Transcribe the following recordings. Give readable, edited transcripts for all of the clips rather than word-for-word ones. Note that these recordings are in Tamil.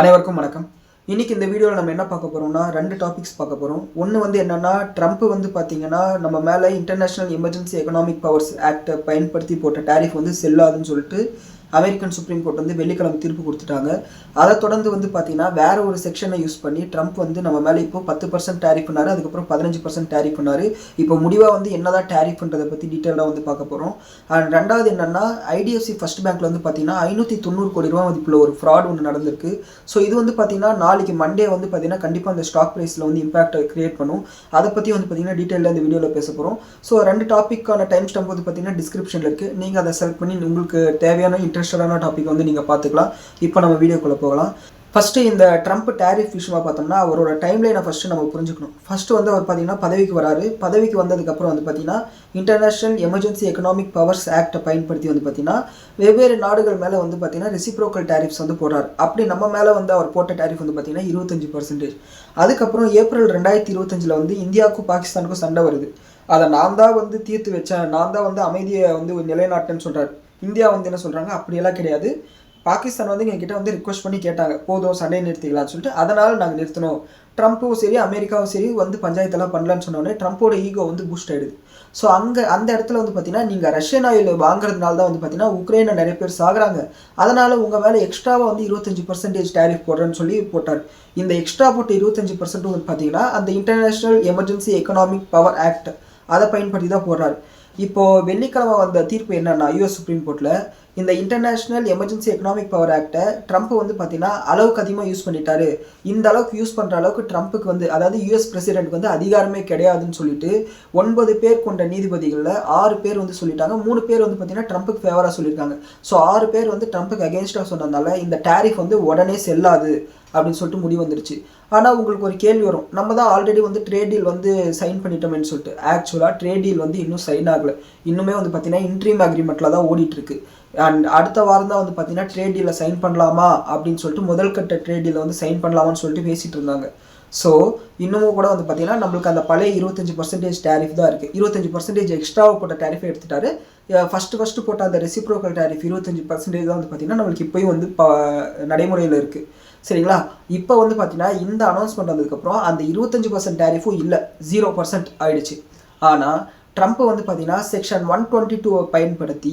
அனைவருக்கும் வணக்கம். இன்னைக்கு இந்த வீடியோவில் நம்ம என்ன பார்க்க போகிறோம்னா ரெண்டு டாபிக்ஸ் பார்க்க போகிறோம். ஒன்று வந்து என்னென்னா, ட்ரம்ப் வந்து பார்த்தீங்கன்னா நம்ம மேலே இன்டர்நேஷ்னல் எமர்ஜென்சி எக்கனாமிக் பவர்ஸ் ஆக்டை பயன்படுத்தி போட்ட டேரிஃப் வந்து செல்லாதுன்னு சொல்லிட்டு அமெரிக்கன் சுப்ரீம் கோர்ட் வந்து வெள்ளிக்கிழமை தீர்ப்பு கொடுத்துட்டாங்க. அதை தொடர்ந்து வந்து பார்த்தீங்கன்னா வேற ஒரு செக்ஷனை யூஸ் பண்ணி ட்ரம்ப் வந்து நம்ம மேலே இப்போ 10% டேரிஃப் பண்ணார், அதுக்கப்புறம் 15% டேரிஃப் பண்ணார். இப்போ முடிவாக வந்து என்னதான் டேரிஃப்ன்றதை பற்றி டீட்டெயிலாக வந்து பார்க்க போகிறோம். அண்ட் ரெண்டாவது என்னென்னா, ஐடிஎஃப்சி ஃபர்ஸ்ட் பேங்க்ல வந்து பார்த்தீங்கன்னா 590 கோடி ரூபா மதிப்பில் ஒரு ஃப்ராட் ஒன்று நடந்திருக்கு. ஸோ இது வந்து பார்த்தீங்கன்னா நாளைக்கு மண்டே வந்து பார்த்தீங்கன்னா கண்டிப்பாக அந்த ஸ்டாக் ப்ரைஸில் வந்து இம்பாக்ட் கிரியேட் பண்ணும். அதை பற்றி வந்து பார்த்தீங்கன்னா டீட்டெயிலாக இந்த வீடியோவில் பேச போகிறோம். ஸோ ரெண்டு டாப்பிக்கான டைம் ஸ்டாம்ப் வந்து பார்த்தீங்கன்னா டிஸ்கிரிப்ஷனில் இருக்குது. நீங்கள் அதை செலக்ட் பண்ணி உங்களுக்கு தேவையான இன்ட்ரெஸ்டடான டாபிக் வந்து நீங்கள் பார்த்துக்கலாம். இப்போ நம்ம வீடியோக்குள்ளே போகலாம். ஃபஸ்ட்டு இந்த ட்ரம்ப் டேரிஃப் விஷயமாக பார்த்தோம்னா அவரோட டைம்லைனை ஃபஸ்ட்டு நம்ம புரிஞ்சுக்கணும். ஃபஸ்ட்டு வந்து அவர் பார்த்தீங்கன்னா பதவிக்கு வராரு. பதவிக்கு வந்ததுக்கப்புறம் வந்து பார்த்தீங்கன்னா இன்டர்நேஷ்னல் எமர்ஜென்சி எக்கனாமிக் பவர்ஸ் ஆக்டை பயன்படுத்தி வந்து பார்த்தீங்கன்னா வெவ்வேறு நாடுகள் மேலே வந்து பார்த்தீங்கன்னா ரெசிப்ரோக்கல் டேரிஃப்ஸ் வந்து போடுறாரு. அப்படி நம்ம மேலே வந்து அவர் போட்ட டேரிஃப் வந்து பார்த்தீங்கன்னா 25%. அதுக்கப்புறம் ஏப்ரல் 2025 வந்து இந்தியாவுக்கும் பாகிஸ்தானுக்கும் சண்டை வருது. அதை நான் தான் வந்து தீர்த்து வச்சேன், நான் தான் வந்து அமைதியை வந்து நிலைநாட்டேன்னு சொல்கிறார். இந்தியா வந்து என்ன சொல்கிறாங்க, அப்படியெல்லாம் கிடையாது, பாகிஸ்தான் வந்து எங்ககிட்ட வந்து ரிக்வஸ்ட் பண்ணி கேட்டாங்க, போதும் சண்டையை நிறுத்திக்கலாம்னு சொல்லிட்டு, அதனால் நாங்கள் நிறுத்தினோம். ட்ரம்ப்பும் சரி அமெரிக்காவும் சரி வந்து பஞ்சாயத்தெல்லாம் பண்ணலான்னு சொன்னோடனே ட்ரம்ப்போட ஈகோ வந்து பூஸ்ட் ஆகிடுது. ஸோ அந்த இடத்துல வந்து பார்த்தீங்கன்னா நீங்கள் ரஷ்யன் ஆயில் வாங்குறதுனால தான் வந்து பார்த்தீங்கன்னா உக்ரைனை நிறைய பேர் சாகுறாங்க, அதனால் உங்கள் மேலே எக்ஸ்ட்ராவாக வந்து 25% டேரிஃப் போடுறேன்னு சொல்லி போட்டார். இந்த எக்ஸ்ட்ரா போட்ட 25% வந்து பார்த்தீங்கன்னா அந்த international emergency economic power act அதை பயன்படுத்தி தான் போடுறாரு. இப்போது வெள்ளிக்கிழமை வந்த தீர்ப்பு என்னன்னா, யூஎஸ் சுப்ரீம் கோர்ட்டில் இந்த இன்டர்நேஷ்னல் எமர்ஜென்சி எக்கனாமிக் பவர் ஆக்டை ட்ரம்ப் வந்து பார்த்தீங்கன்னா அளவுக்கு அதிகமாக யூஸ் பண்ணிட்டாரு. இந்த அளவுக்கு யூஸ் பண்ணுற அளவுக்கு ட்ரம்ப்புக்கு வந்து, அதாவது யூஎஸ் பிரசிடென்ட் வந்து அதிகாரமே கிடையாதுன்னு சொல்லிட்டு 9 பேர் கொண்ட நீதிபதிகளில் 6 பேர் வந்து சொல்லிட்டாங்க. 3 பேர் வந்து பார்த்தீங்கன்னா ட்ரம்ப்புக்கு ஃபேவராக சொல்லியிருக்காங்க. ஸோ 6 பேர் வந்து ட்ரம்ப்புக்கு அகேன்ஸ்டாக சொன்னதுனால இந்த டேரிஃப் வந்து உடனே செல்லாது அப்படின்னு சொல்லிட்டு முடிவு வந்துருச்சு. ஆனால் உங்களுக்கு ஒரு கேள்வி வரும், நம்ம தான் ஆல்ரெடி வந்து ட்ரேட் டீல் வந்து சைன் பண்ணிட்டோம்னு சொல்லிட்டு. ஆக்சுவலாக ட்ரேட் டீல் வந்து இன்னும் சைன் ஆகலை. இன்னுமே வந்து பார்த்தீங்கன்னா இன்ட்ரீம் அக்ரிமெண்ட்டில் தான் ஓடிட்டுருக்கு. அண்ட் அடுத்த வாரம் தான் வந்து பார்த்தீங்கன்னா ட்ரேட் டீலில் சைன் பண்ணலாமா அப்படின்னு சொல்லிட்டு முதல் கட்ட ட்ரேட் டீலில் வந்து சைன் பண்ணலாமான்னு சொல்லிட்டு பேசிகிட்டு இருந்தாங்க. ஸோ இன்னமும் கூட வந்து பார்த்தீங்கன்னா நம்மளுக்கு அந்த பழைய 25% டேரிஃப் தான் இருக்குது. 25% எக்ஸ்ட்ராவாக போட்ட டேரிஃபை எடுத்துட்டாரு. ஃபஸ்ட்டு போட்ட அந்த ரெசிப்ரோக்கல் டேரிஃப் 25% தான் வந்து பார்த்தீங்கன்னா நம்மளுக்கு இப்போயும் வந்து நடைமுறையில் இருக்குது. சரிங்களா? இப்போ வந்து பார்த்தீங்கன்னா இந்த அனௌன்ஸ்மெண்ட் வந்ததுக்கப்புறம் அந்த 25% டேரிஃபும் இல்லை, 0% ஆயிடுச்சு. ஆனால் ட்ரம்ப் வந்து பார்த்தீங்கன்னா செக்ஷன் 122 பயன்படுத்தி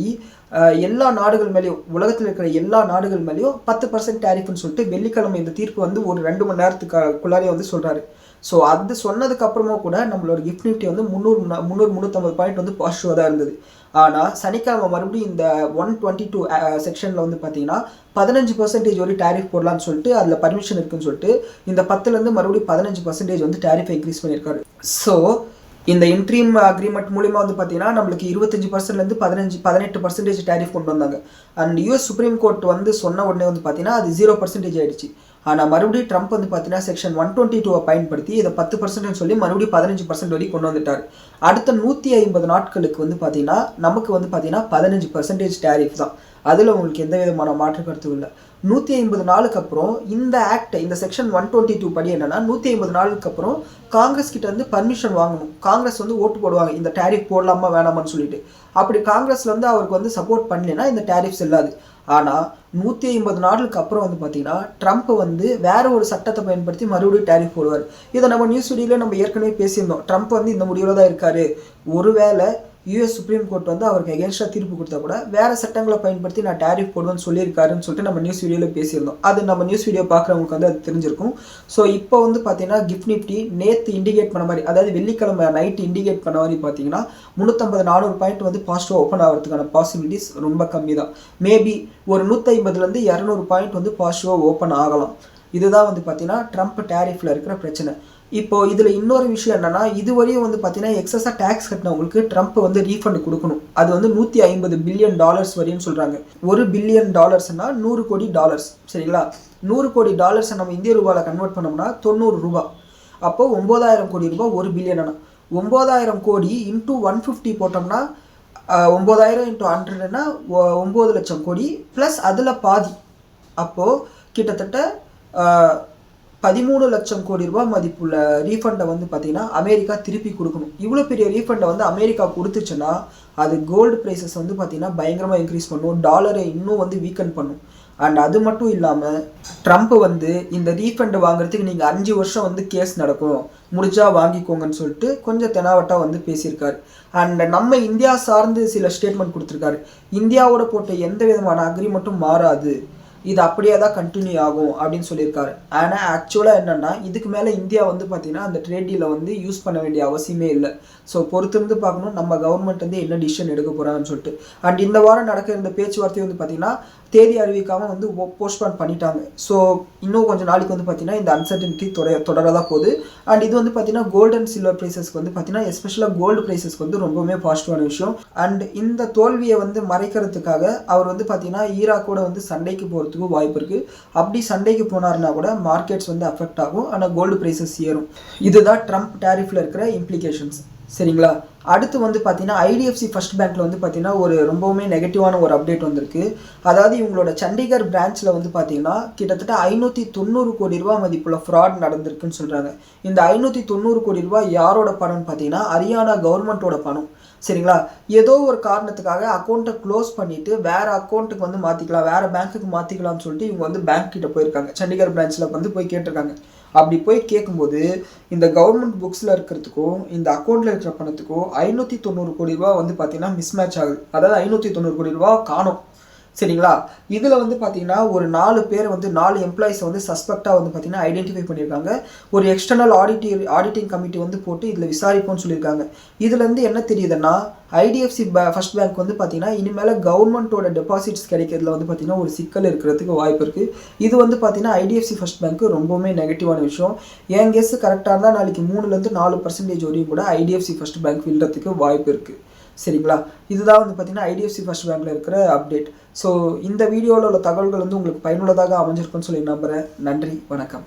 எல்லா நாடுகள் மேலேயும், உலகத்தில் இருக்கிற எல்லா நாடுகள் மேலேயும் 10% டேரிஃப்னு சொல்லிட்டு வெள்ளிக்கிழமை இந்த தீர்ப்பு வந்து ஒரு 2 மணி நேரத்துக்குள்ளாரே வந்து சொல்கிறாரு. ஸோ அது சொன்னதுக்கு அப்புறமா கூட நம்மளோட கிஃப்ட் நிஃப்டி வந்து 350 பாயிண்ட் வந்து பாசிட்டிவாக தான் இருந்தது. ஆனால் சனிக்கிழமை மறுபடியும் இந்த 122 செக்ஷனில் வந்து பார்த்தீங்கன்னா 15% ஒரு டேரிஃப் போடலான்னு சொல்லிட்டு அதில் பர்மிஷன் இருக்குன்னு சொல்லிட்டு இந்த 10லேருந்து மறுபடியும் 15% வந்து டேரிஃபை இன்க்ரீஸ் பண்ணியிருக்காரு. ஸோ இந்த இன்ட்ரீம் அக்ரிமெண்ட் மூலிமா வந்து பார்த்தீங்கன்னா நம்மளுக்கு 25%லேருந்து 18% டேரிஃப் கொண்டு வந்தாங்க. அண்ட் யூஎஸ் சுப்ரீம் கோர்ட் வந்து சொன்ன உடனே வந்து பார்த்தீங்கன்னா அது 0% ஆயிடுச்சு. ஆனால் மறுபடியும் ட்ரம்ப் வந்து பார்த்தீங்கன்னா செக்ஷன் 122 பயன்படுத்தி இதை 10% சொல்லி மறுபடியும் 15% வரைக்கும் கொண்டு வந்துட்டார். அடுத்த 150 நாட்களுக்கு வந்து பார்த்தீங்கன்னா நமக்கு வந்து பார்த்தீங்கன்னா 15% டேரிஃப் தான். அதில் உங்களுக்கு எந்த விதமான மாற்று கருத்தும் இல்லை. 150 நாளுக்கு அப்புறம் இந்த ஆக்ட், இந்த செக்ஷன் 122 படி என்னன்னா 150 நாளுக்கு அப்புறம் காங்கிரஸ் கிட்ட வந்து பர்மிஷன் வாங்கணும். காங்கிரஸ் வந்து ஓட்டு போடுவாங்க இந்த டேரிஃப் போடலாமா வேணாமான்னு சொல்லிட்டு. அப்படி காங்கிரஸ்ல வந்து அவருக்கு வந்து சப்போர்ட் பண்ணலைன்னா இந்த டேரிஃப் செல்லாது. ஆனால் 150 நாளுக்கு அப்புறம் வந்து பார்த்தீங்கன்னா ட்ரம்ப் வந்து வேற ஒரு சட்டத்தை பயன்படுத்தி மறுபடியும் டேரிஃப் போடுவார். இதை நம்ம நியூஸ் வீடியோவில் நம்ம ஏற்கனவே பேசியிருந்தோம். ட்ரம்ப் வந்து இந்த முடிவில் தான் இருக்காரு. ஒருவேளை யூஎஸ் சுப்ரீம் கோர்ட் வந்து அவருக்கு எகென்ஸ்டாக தீர்ப்பு கொடுத்தா கூட வேறு சட்டங்களை பயன்படுத்தி நான் டேரிஃப் போடுவேன்னு சொல்லியிருக்காருன்னு சொல்லிட்டு நம்ம நியூஸ் வீடியோவில் பேசியிருந்தோம். அது நம்ம நியூஸ் வீடியோ பார்க்குறவங்களுக்கு வந்து அது தெரிஞ்சிருக்கும். ஸோ இப்போ வந்து பார்த்தீங்கன்னா கிஃப்ட் நிஃப்டி நேற்று இண்டிகேட் பண்ண மாதிரி, அதாவது வெள்ளிக்கிழமை நைட்டு இண்டிகேட் பண்ண மாதிரி பார்த்தீங்கன்னா 350-400 பாயிண்ட் வந்து பாசிட்டிவாக ஓப்பன் ஆகிறதுக்கான பாசிபிலிட்டிஸ் ரொம்ப கம்மி தான். மேபி ஒரு 150-200 பாயிண்ட் வந்து பாசிட்டிவாக ஓப்பன் ஆகலாம். இதுதான் வந்து பார்த்தீங்கன்னா ட்ரம்ப் டேரிஃபில் இருக்கிற பிரச்சனை. இப்போது இதில் இன்னொரு விஷயம் என்னென்னா, இதுவரையும் வந்து பார்த்தீங்கன்னா எக்ஸஸாக டேக்ஸ் கட்டினவங்களுக்கு ட்ரம்ப் வந்து ரீஃபண்ட் கொடுக்கணும். அது வந்து $150 பில்லியன் வரையும் சொல்கிறாங்க. $1 பில்லியன் 100 கோடி டாலர்ஸ். சரிங்களா? 100 கோடி டாலர்ஸை நம்ம இந்திய ரூபாயில் கன்வெர்ட் பண்ணோம்னா 90 ரூபா. அப்போது 9000 கோடி ரூபாய் 1 பில்லியன். 9000 கோடி இன்ட்டு 150 போட்டோம்னா 9000 இன்ட்டு 100னா 9 லட்சம் கோடி ப்ளஸ் அதில் பாதி. அப்போது கிட்டத்தட்ட 13 லட்சம் கோடி ரூபாய் மதிப்புள்ள ரீஃபண்டை வந்து பார்த்தீங்கன்னா அமெரிக்கா திருப்பி கொடுக்கணும். இவ்வளோ பெரிய ரீஃபண்டை வந்து அமெரிக்கா கொடுத்துச்சுன்னா அது கோல்டு ப்ரைஸஸ் வந்து பார்த்தீங்கன்னா பயங்கரமாக இன்க்ரீஸ் பண்ணும், டாலரை இன்னும் வந்து வீக்கன் பண்ணும். அண்ட் அது மட்டும் இல்லாமல் ட்ரம்ப் வந்து இந்த ரீஃபண்ட் வாங்குறதுக்கு நீங்கள் 5 வருஷம் வந்து கேஸ் நடக்கும், முடிஞ்சா வாங்கிக்கோங்கன்னு சொல்லிட்டு கொஞ்சம் தெனாவட்டா வந்து பேசியிருக்காரு. அண்ட் நம்ம இந்தியா சார்ந்து சில ஸ்டேட்மெண்ட் கொடுத்துருக்காரு. இந்தியாவோட போட்ட எந்த விதமான அக்ரிமெண்ட்டும் மாறாது, இது அப்படியே தான் கண்டினியூ ஆகும் அப்படின்னு சொல்லியிருக்காரு. ஆனால் ஆக்சுவலாக என்னென்னா இதுக்கு மேலே இந்தியா வந்து பார்த்திங்கன்னா அந்த ட்ரேட் டீலை வந்து யூஸ் பண்ண வேண்டிய அவசியமே இல்லை. ஸோ பொறுத்திருந்து பார்க்கணும் நம்ம கவர்மெண்ட் வந்து என்ன டிசிஷன் எடுக்க போகிறாங்கன்னு சொல்லிட்டு. அண்ட் இந்த வாரம் நடக்கிற இந்த பேச்சுவார்த்தை வந்து பார்த்திங்கன்னா தேதி அறிவிக்காமல் வந்து போஸ்ட்பான் பண்ணிட்டாங்க. ஸோ இன்னும் கொஞ்சம் நாளைக்கு வந்து பார்த்திங்கன்னா இந்த அன்சர்டனிட்டி தொடரதான் போகுது. அண்ட் இது வந்து பார்த்திங்கன்னா கோல்டு அண்ட் சில்வர் ப்ரைஸஸ்க்கு வந்து பார்த்திங்கன்னா எஸ்பெஷலாக கோல்டு ப்ரைஸஸ்க்கு வந்து ரொம்பவுமே பாசிட்டிவான விஷயம். அண்ட் இந்த தோல்வியை வந்து மறைக்கிறதுக்காக அவர் வந்து பார்த்திங்கன்னா ஈராக்கோட வந்து சண்டைக்கு போகிறதுக்கு வாய்ப்பு இருக்குது. அப்படி சண்டைக்கு போனார்னா கூட மார்க்கெட்ஸ் வந்து அஃபெக்ட் ஆகும், ஆனால் கோல்டு ப்ரைஸஸ் ஏறும். இதுதான் ட்ரம்ப் டேரிஃபில் இருக்கிற இம்ப்ளிகேஷன்ஸ். சரிங்களா? அடுத்து வந்து பார்த்தீங்கன்னா ஐடிஎஃப்சி ஃபர்ஸ்ட் பேங்க்கில் வந்து பார்த்தீங்கன்னா ஒரு ரொம்பவுமே நெகட்டிவான ஒரு அப்டேட் வந்திருக்கு. அதாவது இவங்களோட சண்டிகர் பிரான்ச்சில் வந்து பார்த்தீங்கன்னா கிட்டத்தட்ட 590 கோடி ரூபா மதிப்புள்ள ஃப்ராட் நடந்திருக்குன்னு சொல்கிறாங்க. இந்த 590 கோடி ரூபா யாரோட பணம்னு பார்த்தீங்கன்னா ஹரியானா கவர்மெண்ட்டோட பணம். சரிங்களா? ஏதோ ஒரு காரணத்துக்காக அக்கௌண்ட்டை க்ளோஸ் பண்ணிவிட்டு வேறு அக்கௌண்ட்டுக்கு வந்து மாற்றிக்கலாம், வேறு பேங்க்குக்கு மாற்றிக்கலாம்னு சொல்லிட்டு இவங்க வந்து பேங்க் கிட்ட போயிருக்காங்க. சண்டிகர் பிரான்ச்சில் வந்து போய் கேட்டிருக்காங்க. அப்படி போய் கேட்கும்போது இந்த கவர்மெண்ட் புக்ஸில் இருக்கிறதுக்கும் இந்த அக்கௌண்ட்டில் இருக்கிற பணத்துக்கும் 590 கோடி ரூபா வந்து பார்த்தீங்கன்னா மிஸ்மேட்ச் ஆகுது. அதாவது 590 கோடி ரூபா காணும். சரிங்களா? இதில் வந்து பார்த்தீங்கன்னா ஒரு 4 பேர் வந்து 4 எம்ப்ளாயிஸை வந்து சஸ்பெக்டாக வந்து பார்த்தீங்கன்னா ஐடென்டிஃபை பண்ணியிருக்காங்க. ஒரு எக்ஸ்டர்னல் ஆடிட்டிங் கமிட்டி வந்து போட்டு இதில் விசாரிப்போம்னு சொல்லியிருக்காங்க. இதுலேருந்து என்ன தெரியுதுன்னா ஐடிஎஃப்சி ஃபர்ஸ்ட் பேங்க் வந்து பார்த்தீங்கன்னா இனிமேல் கவர்மெண்ட்டோட டெபாசிட்ஸ் கிடைக்கிறதுல வந்து பார்த்தீங்கன்னா ஒரு சிக்கல் இருக்கிறதுக்கு வாய்ப்பு இருக்குது. இது வந்து பார்த்தீங்கன்னா ஐடிஎஃப்சி ஃபர்ஸ்ட் பேங்க்கு ரொம்பவுமே நெகட்டிவான விஷயம். என் கெஸ் கரெக்டாக இருந்தால் நாளைக்கு 3-4% வரையும் கூட ஐடிஎஃப்சி ஃபர்ஸ்ட் பேங்க் விழுறதுக்கு வாய்ப்பு இருக்குது. சரிங்களா? இதுதான் வந்து பார்த்தீங்கன்னா ஐடிஎஃப்சி ஃபர்ஸ்ட் பேங்க்கில் இருக்கிற அப்டேட். ஸோ இந்த வீடியோவில் உள்ள தகவல்கள் வந்து உங்களுக்கு பயனுள்ளதாக அமைஞ்சிருக்குன்னு சொல்லி நம்புகிறேன். நன்றி, வணக்கம்.